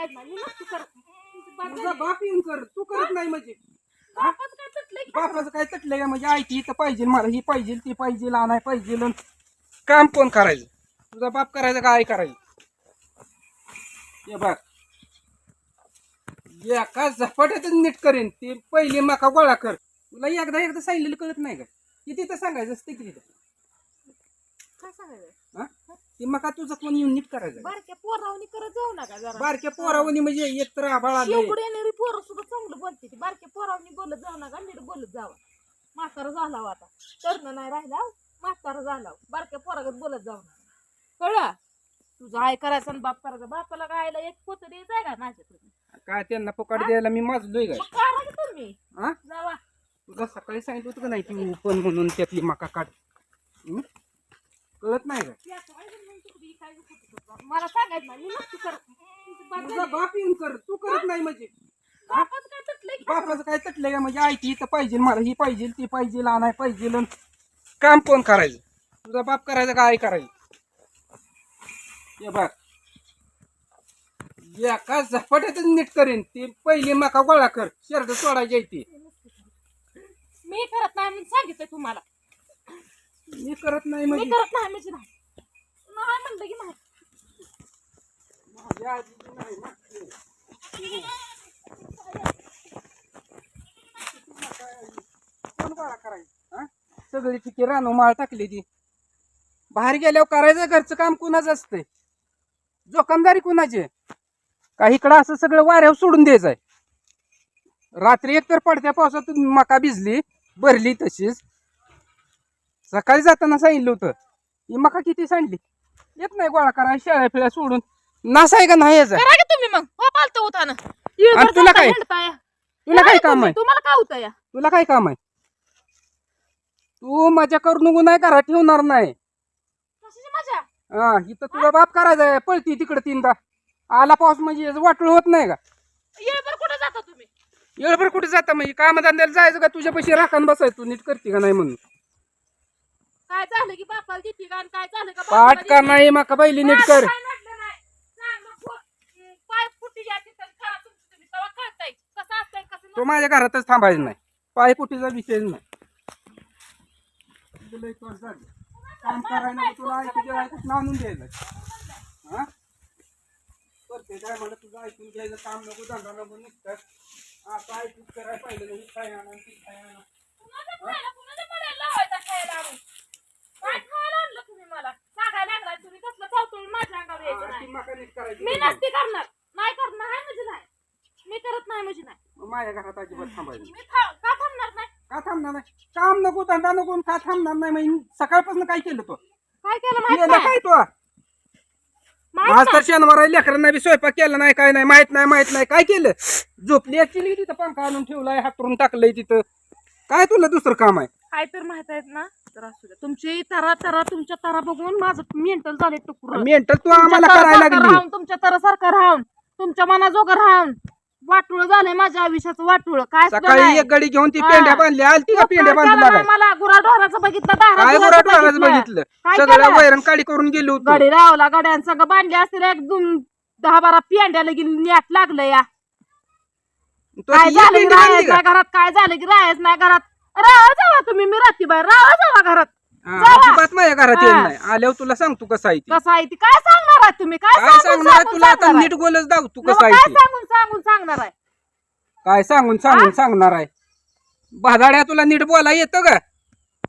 सांगायचं नाही, मी नसती करत. तुझा बाप येऊन कर, तू करत नाही म्हणजे बापाचं काय तुटलंय की? बापाचं काय तटलंय का म्हणजे आयती इथं पाहिजे मला, ही पाहिजे ती पाहिजे आणाय पाहिजे काम कोण करायचं? तुझा बाप करायचं का आई करायचं? हे बघ एका झपाट्यातच नीट करेन ते. पहिले मका गोळा कर. तुला एकदा सांगितलेलं कळत नाही का? किती तर सांगायचं असतं की तिथं. काय सांगायचं? हा ते मका तुझं कोण येऊन नीट करायचं. बारक्या पोरावणी करत जाऊ नका जरा. बारक्या पोरावणी म्हणजे एक तर आभाळ आले. शेवकडे येणारी पोरं सुद्धा चांगलं बोलते ती. बारक्या पोरावणी बोलत जाऊ नका, नीट बोलत जावा. म्हातारा झाला हो आता, करणं नाही राहिला, म्हातारा झाला. बारक्या पोरागत बोलत जाऊ नका, कळलं? तुझं आय करायचं आणि बाप करायचं. बापाला गायला एक पोतं द्यायचंय का माझ्या तुम्ही? काय त्यांना पकड द्यायला मी माजलोय काय? मग करा की तुम्ही, हा जावा. तुझा सकाळी सांगितलं होतं का नाही ती पण म्हणून त्यातली मका काढ. कळत नाही का? मला सांगायचं नाही, मी नसती करत. तुझा बाप येऊन कर, तू करत नाही म्हणजे बापाचं काय तुटलंय की? बापाचं काय तटलंय का म्हणजे आयती इथं पाहिजे मला, ही पाहिजे ती पाहिजे आणाय पाहिजे काम कोण करायचं? तुझा बाप करायचं का आई करायचं? हे बघ एका झपाट्यातच नीट करेन ते. पहिले मका गोळा कर, शर्ट सोडायची ती. मी करत नाही म्हणून सांगितलंय तुम्हाला. मी करत नाही मी म्हणजे करत नाही म्हणजे नाही. नाही म्हणलं की नाही. माझ्या आजीची नाही ना. कोण गोळा करायचं? हा सगळी ठिकी रानो माळ टाकली ती. बाहेर गेल्यावर करायचं घरचं काम कुणाचं असतंय? जोखमदारी कुणाची? का इकडं असं सगळं वाऱ्यावर सोडून द्यायचंय? रात्री एकतर पडत्या पावसात मका भिजली, भरली तशीच. सकाळी जाताना सांगितलं होतं ही मका किती सांडली. येत नाही गोळा करा, शेळ्या फिळ्या सोडून नास आहे का नाही याचा? करा की तुम्ही मग, हो पालतो होता ना. आणि तुला काय? तुला काय काम आहे? तुम्हाला काय होतं या? तुला काय काम आहे? तू मजा करू नको, नाही करा ठेवणार नाही. कशाची मजा? हा इथं तुझा बाप करायचा आहे, पळती तिकडे तीनदा. आला पाऊस म्हणजे वाटोळ होत नाही का? येळभर कुठे जाता तुम्ही? येळभर कुठे जाता म्हणजे कामधंद्याला जायचं का? तुझ्या पैसे राखण बसायचं, तू नीट करते का नाही म्हणून. काय झालं की बापाला देते का? आणि काय झालं का पाठ का नाही मका बैली नीट कर. काय नडलं नाही. चांगलं पाय फुटी घ्यायची तर करा तुमचं तुम्ही, तेव्हा कळतंय कसं असतंय कसं तो माझ्या घरातच थांबायचं नाही. पायपुटीचा विषय नाही. तुला एक वर्ष झालं. काम करायला तुला ऐकून ऐकून आणून द्यायचं. हा करते काय म्हणत तुझं ऐकून घ्यायचं काम नको, धंदा नको निघतात. आता ऐकून करायला पाहिजे नाही. काय आणा ती काय आणा. कुणाच्या पडायला लावायचा खायला आणून? काय खायला आणलं तुम्ही मला? सांगायला लागलाय तुम्ही कसलं चावतोळ माझ्या अंगावर यायचं ती नाही. मका नीट करायची. मी नसती करणार. नाही करणार आहे म्हणजे नाही. मी करत नाही म्हणजे नाही. माझ्या घरात अजिबात थांबायचं मी का थांबणार नाही? का थांबणार नाही? काम नको, धंदा नको, का थांबणार नाही? म्हणजे सकाळपासून काय केलं तो? काय केलं माहित केलं नाही? काय तो? माहित आज तर शनिवार आहे, लेकरांना बी स्वयंपाक केला नाही, काय नाही, माहित नाही काय केलं? झोपली ऍक्च्युली तिथं, पंखा आणून ठेवलाय, हातरून टाकलंय तिथं. काय तुला दुसरं काम आहे? काय तर माहित आहेत ना, तर असू द्या. तुमची तुमच्या तरा बघून माझं मेंटल झाले टुकुर. मेंटल तू आम्हाला करायला लागली. तुमच्या तरसारखं राहून, तुमच्या मनाजोगं राहून वाटुळ झालंय माझ्या आयुष्याचं. वाटुळ काय सुद्धा सकाळी नाही. एक गडी घेऊन ती पेंड्या बांधल्या, आलती का पेंड्या काय बांधू केलं लागाय? नाही मला गुराढोराचं बघितलं, दारा काय गुराचं गुराढोराचं बघितलं? काय सगळ्या केलं? वैरण काढी करून गेलो होतो. गडी रावला गड्यांसंग बांधले असतील, एक 10-12 पेंड्याला गेली नेट लागलं या. तो काय ती झालं की पेंडी बांधली राहायच का? नाही घरात? काय झालं की राहायच नाही घरात? राहा जावा तुम्ही, मी राहते बाहेर, राहा जावा घरात. हा, जावा. अजिबात माझ्या घरात येत हा. नाही. आल्यावर तुला सांगतो कसं आहे ती. कसं आहे ती? काय सांगणार आहे तुम्ही? काय सांगून सांगणार आहे तुला? आता सांगणार आहे? नीट बोलच दाव तू नवं कसं आहे काय ती. सांगणार आहे? काय सांगून सांगणार आहे? भादाड्या तुला नीट बोला येतं का?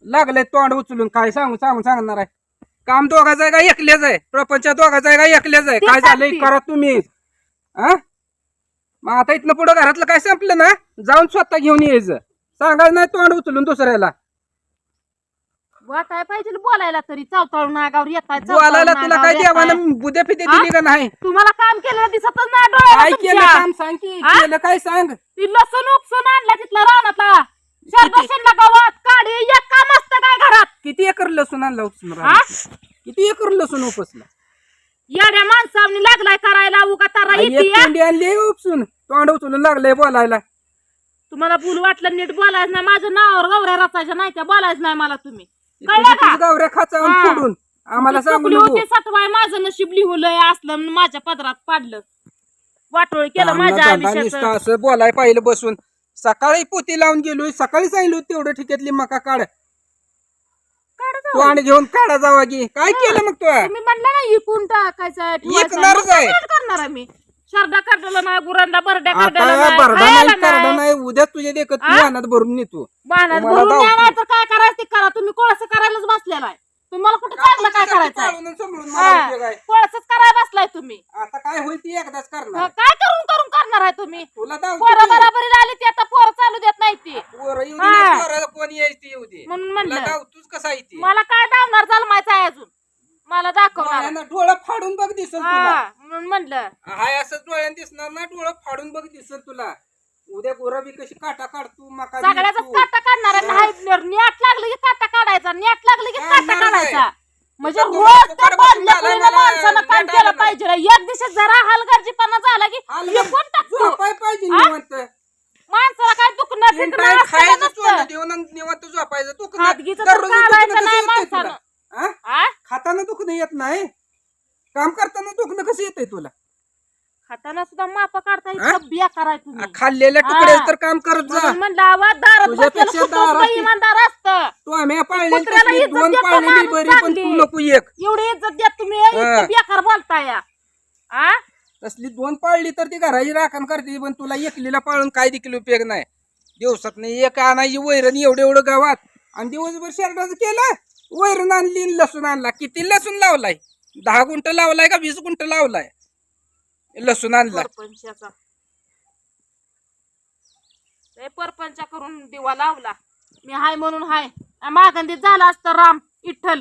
लागलंय तोंड उचलून. काय सांगणार आहे? काम दोघाचं आहे का एकल्याच आहे? प्रपंच दोघाचं आहे का एकल्याच आहे? ते काय झालंय सांगते. करा तुम्ही. हा मग आता इथनं पुढं घरातलं काय संपलं ना, जाऊन स्वतः घेऊन यायचं. सांगायचं नाही तोंड उचलून दुसऱ्याला. वाटाय पाहिजे बोलायला तरी. चावताळून नागावर येताय, बोलायला तुला काय देवानं बुद्या फिद्या दिली का नाही? तुम्हाला काम केलेलं दिसतच नाही काय डोळ्याला केलं तुमच्या. काम सांग की. हा? केलं काय सांग. ती लसूण उपसून आणला तिथला रानातला. शरदर्शनला गावात काढी एक काम असतं काय घरात? किती एकर लसूण आणला उचलून हा? रानात? किती एकर लसूण उपसला? येड्या माणसावनी लागलाय करायला उगा तारा एक येते. पेंडी आणली उपसून, तोंड उचलून लागलंय बोलायला. तुम्हाला बोल वाटलं नीट बोलायचं नाही. माझ्या नावावर गवऱ्या रचायच्या नाही, त्या बोलायचं नाही मला तुम्ही. कळलं तुझी का? तुझी गावऱ्या खाचावून हा. फोडून आम्हाला सांगू चुकली नको. होती सटवाय, माझं नशीब लिहुलंय असलं माझ्या पदरात पाडलं. वाटोळ केलं कामं माझ्या धंदा आयुष्याचं. नुसतं असं बोलाय पाहिलं बसून. सकाळी पोती लावून गेलोय, सकाळी सांगितलं होतं तेवढं ठिकेतली मका काढ, काढा तू जावई. आणि घेऊन काढा जावा की. काय केलं मग तू? तुम्ही म्हणला ना इकून टाकायचं ठेवायचं. इकणारच मग काय आहे. करणार आहे मी? शरदा काढलेला नाही, गुरांना बरड्या आता काढलेला नाही, बरडा खायला नाही करडा नाही. नाही, उद्या तुझ्या देखत आ? वाहनात भरून नेतो. वाहनात तुम्हाला भरून धावतो. न्या नाही तर काय करायचं ते करा. तुम्ही कोळसं करायलाच बसलेला आहे. तुम्हाला कुठं चांगलं काय करायचंय? पाळून आणि सांभाळून मला उपयोग आहे. कोळसच करायला बसलाय तुम्ही. आता काय होईल ती एकदाच करणार. काय करून करून करणार आहे तुम्ही? तुला धावतो पोरं की. बराबरी आली ती आता पोरं चालू देत नाही ती. पोरं येऊ दे हा. ना, पोराला कोण यायची येऊ दे. म्हणून तुला म्हणलं धावतोच कसा येते. मला काय दावणार चालमायचं आहे अजून. मला दाखवणार आहे. डोळ्यानं डोळं फाडून बघ दिसल तुला. हा, म्हणून म्हणलं हाय असं डोळ्यानं दिसणार ना, डोळं फाडून बघ दिसल तुला. उद्या गोरा बी कशी काटा काढतो मका बी सगळ्याच तू. काटा काढणार आहे. नाही नेट लागलं की काटा काढायचा, नेट लागलं की काटा काढणार आहे. काढायचा. म्हणजे तुला रोज फुकट त्या बसून बांधल्या झालं मुलीनं मला, माणसानं काम नेट केलं आलं पाहिजे. एक दिवशी जरा हलगर्जीपणा झाला की हाल हे कोण टाकतो? झोपाय पाहिजे आ? निवांत. माणसाला काय दुखणं तीन फिकणं टाइम नसतं खायचं, नसतं. चोळलं देऊन आणि निवांत झोपायचं. दुखणं हातगीचं तर दररोज दुखणं काढायचं कसं नाही येतंय माणसानं. तुला? आ? आ? खाताना दुखणं येत नाही, काम करताना दुखणं कसं येतंय तुला? खाताना सुद्धा माप काढता आ? इतकं बिया कराय तुम्ही. खाल्लेल्या हा. तुकड्याचं तर काम करत जा. म्हणून म्हणलं आवाज दारात तुझ्यापेक्षा बसलेलं कुत्रं दारात सुद्धा ती- इमानदार असतं. तू आम्ही पाळलेली कुत्र्याला तसली इज्जत दोन देतो पाळलेली माणूस बरी, पण चांगली. तू नको एक. एवढी इज्जत देत तुम्ही इतकं बेकार बोलताय. आ? तसली दोन पाळली तर ती घराची राखण करते, पण तुला एकलीला पाळून काय देखील उपयोग नाही. दिवसात नाही एक आणायची वैरण एवढं एवढं गावात, आणि दिवसभर शेरडाचं केलं, वैरण आणली आणि लसूण आणला. किती लसूण लावलाय? 10 गुंठ लावलाय का 20 गुंठ लावलाय लसूण आणला? परपंचाचा लय परपंचा करून दिवा लावला. मी हाय म्हणून हाय. मागंदीत झाला असतं राम इठ्ठल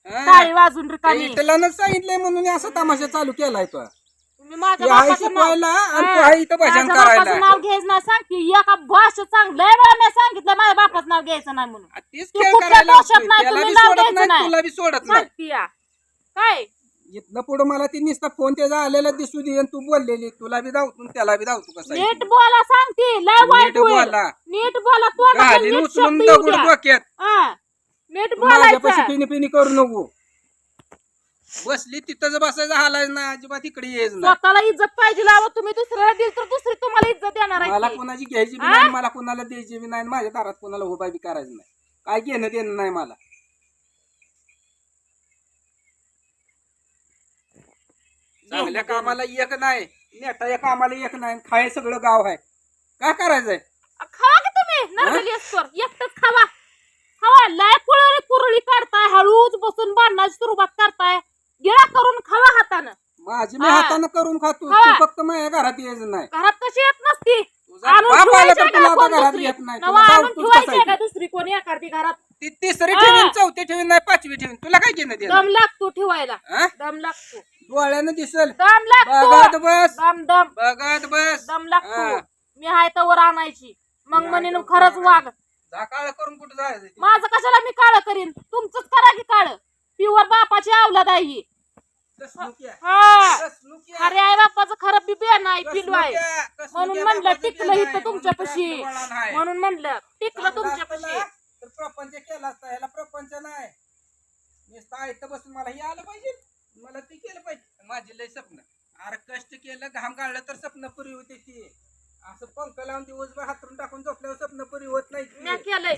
टाळी वाजून रिकामी. इटलानं सांगितलंय म्हणून असं तमाशा चालू केलाय तो. तुम्ही माझ्या हे आहे बापाचं नाव शिकवायला आणि तू आहे इथं भजन माझ्या बापाचं करायला. नाव घ्यायचं नाही. सांगते एका भाषा चांगलं आहे बा, मी सांगितलं माझ्या बापाचं नाव घ्यायचं नाही म्हणून. तीच तू खेळ कुठल्या करायला दोषात लागतोय. नाही, त्याला तुम्ही बी नाव सोडत द्यायचं नाही, नाही. तुला बी सोडत नाही. सांगते या. काय इथनं पुढे मला ती नुसता फोन त्याचा आलेला दिसू दे, आणि तू बोललेली, तुला बी धावतो त्याला बी धावतो. कसं आहे नीट बोला सांगते. लय वाईट नीट होईल. बोला. नीट बोला. तोंडातून घालीन नीट उचलून शब्द येऊ दगड द्या. डोक्यात. हा. नीट माझ्यापाशी बोलायचं. पिणी पिणी करू नको. बसली तिथंच बसायचं, हालायचं ना अजिबात, इकडे यायचं नाही. स्वतःला इज्जत पाहिजे लावा. तुम्ही दुसऱ्याला दिली तर दुसरी तुम्हाला इज्जत देणार मला आहे. कोणाची घ्यायची बी आ? नाही, मला कोणाला द्यायची बी नाही, माझ्या दारात कोणाला उभा बी करायचं नाही. काय घेणं देणं नाही मला. चांगल्या कामाला एक नाही, नेटाच्या कामाला एक नाही, खाय सगळं गाव आहे. काय करायचंय? खावा की तुम्ही नरगली असतो एकटच खावा. खावा. लय कुरळी काढताय, हळूच बसून बांधण्याची सुरुवात करताय. गिळा करून खावा हातानं. माझी मी हा. हातानं करून खातो, हा. तू फक्त माझ्या घरात यायचं नाही. घरात कशी येत नसती. तुझा आणून बाप आला ठेवायची तर आहे तुला का आता कोण घरात दुसरी? येत नाही. नवा तुला आणून धावतोच ठेवायची आहे कसा का दुसरी कोणी एखादी घरात? ती तिसरी हा. ठेवीन, चौथी ठेवीन नाही, 5वी ठेवीन, तुला काय घेणं देणं? दम लागतो ठेवायला. हा? दम लागतो. डोळ्यानं दिसल. दम लागतो. बघत बस, दम दम बघत बस. दम हा. लागतो. मी हाय तवर आणायची. मग मी म्हणेन हाय खरंच तवर वाग. झाकाळ करून कुठं जायचं? माझं कशाला मी काळ करीन? तुमचंच करा की काळ. प्युअर बापाची अवलाद आहे ही. कसनुक्या, हा. कसनुक्या, अरे आई बापाचं खरं बिबिया नाही पिलू आहे. कसनुक्या, कसनुक्या म्हणून म्हणलं बापाचं टिकलं गेलं इथं नाही, तुमच्यापाशी. म्हणून तर असं वळण आहे. म्हणून म्हणलं टिकलं चांगलं तुमच्यापाशी. असतं ना, तर प्रपंच केला असता. ह्याला प्रपंच नाही, नुसतं इथं बसून मला हे आलं पाहिजे, मला ते केलं पाहिजे. माझी लय स्वप्न. अरे कष्ट केलं, घाम गाळलं तर स्वप्न पुरी होते ती. असं पंख लावून दिवसभर हातरून टाकून झोपल्यावर स्वप्न पुरी होत नाही. मी केलंय.